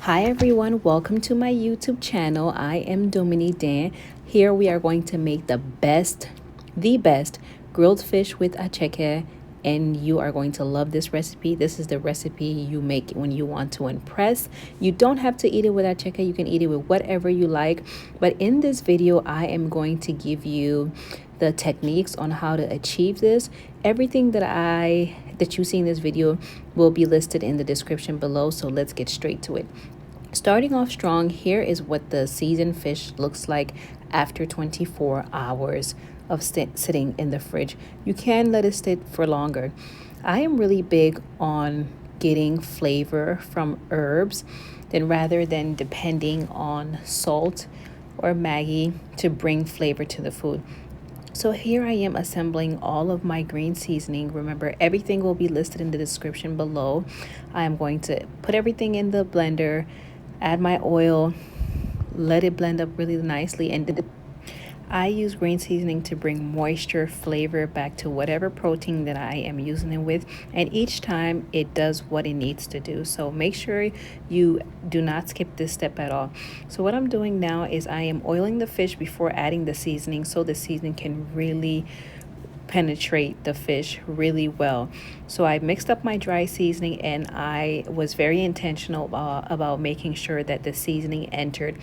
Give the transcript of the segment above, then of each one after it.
Hi everyone, welcome to my YouTube channel. I am Dominique Dan. Here we are going to make the best grilled fish with attieke, and you are going to love this recipe. This is the recipe you make when you want to impress. You don't have to eat it with attieke. You can eat it with whatever you like. But in this video, I am going to give you the techniques on how to achieve this. Everything that you see in this video will be listed in the description below. So let's get straight to it. Starting off strong, here is what the seasoned fish looks like after 24 hours of sitting in the fridge. You can let it sit for longer. I am really big on getting flavor from herbs rather than depending on salt or Maggi to bring flavor to the food. So here I am assembling all of my green seasoning. Remember, everything will be listed in the description below. I am going to put everything in the blender, add my oil, let it blend up really nicely, and I use green seasoning to bring moisture, flavor back to whatever protein that I am using it with, and each time it does what it needs to do. So make sure you do not skip this step at all. So what I'm doing now is I am oiling the fish before adding the seasoning, so the seasoning can really penetrate the fish really well. So I mixed up my dry seasoning, and I was very intentional about making sure that the seasoning entered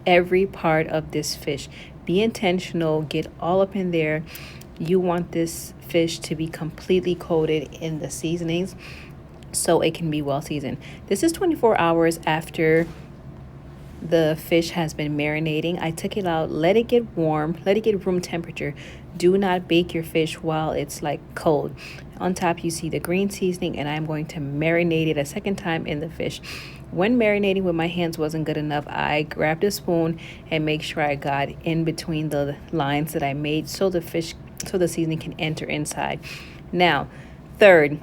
every part of this fish. Be intentional, get all up in there. You want this fish to be completely coated in the seasonings so it can be well seasoned. This is 24 hours after the fish has been marinating. I took it out, let it get warm, let it get room temperature. Do not bake your fish while it's like cold. On top you see the green seasoning, and I'm going to marinate it a second time in the fish. When marinating with my hands wasn't good enough, I grabbed a spoon and make sure I got in between the lines that I made so the seasoning can enter inside. Now, third,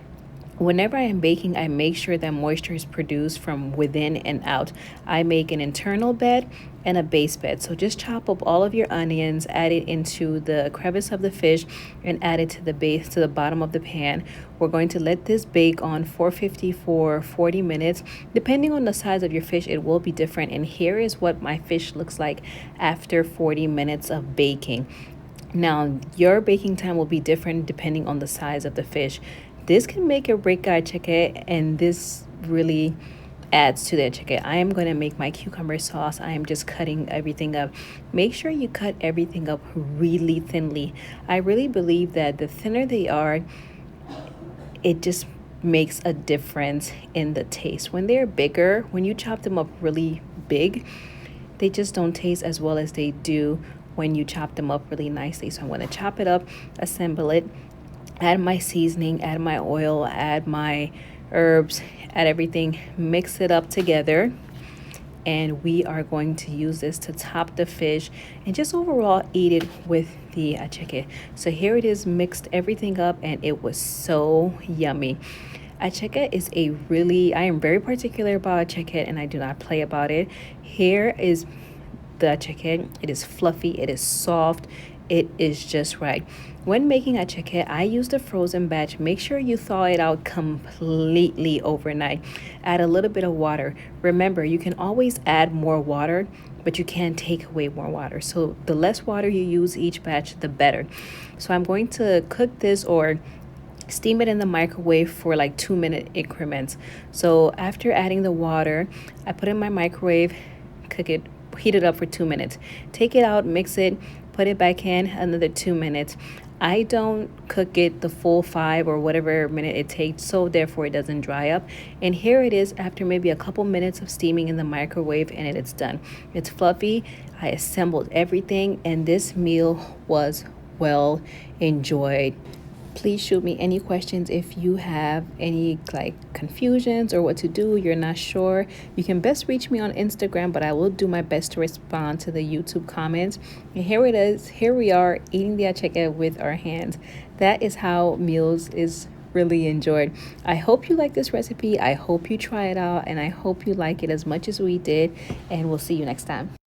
whenever I am baking, I make sure that moisture is produced from within and out. I make an internal bed and a base bed. So just chop up all of your onions, add it into the crevice of the fish, and add it to the bottom of the pan. We're going to let this bake on 450 for 40 minutes. Depending on the size of your fish, it will be different. And here is what my fish looks like after 40 minutes of baking. Now, your baking time will be different depending on the size of the fish. This can make or break attieke, and this really adds to the attieke. I am going to make my cucumber sauce. I am just cutting everything up. Make sure you cut everything up really thinly. I really believe that the thinner they are, it just makes a difference in the taste. When they're bigger, when you chop them up really big, they just don't taste as well as they do when you chop them up really nicely. So I'm going to chop it up, assemble it, add my seasoning, add my oil, add my herbs, add everything, mix it up together, and we are going to use this to top the fish and just overall eat it with the attieke. So here it is, mixed everything up, and it was so yummy. Attieke is I am very particular about attieke, and I do not play about it. Here is the attieke. It is fluffy, it is soft, it is just right. When making attieke, I use the frozen batch. Make sure you thaw it out completely overnight. Add a little bit of water. Remember, you can always add more water, but you can't take away more water. So the less water you use each batch, the better. So I'm going to cook this or steam it in the microwave for like 2-minute increments. So after adding the water, I put it in my microwave, cook it, heat it up for 2 minutes. Take it out, mix it, put it back in, another 2 minutes. I don't cook it the full 5 or whatever minute it takes, so therefore it doesn't dry up. And here it is after maybe a couple minutes of steaming in the microwave, and it's done. It's fluffy. I assembled everything, and this meal was well enjoyed. Please shoot me any questions if you have any confusions or what to do, you're not sure. You can best reach me on Instagram, but I will do my best to respond to the YouTube comments. And here it is. Here we are eating the attieke with our hands. That is how meals is really enjoyed. I hope you like this recipe. I hope you try it out, and I hope you like it as much as we did, and we'll see you next time.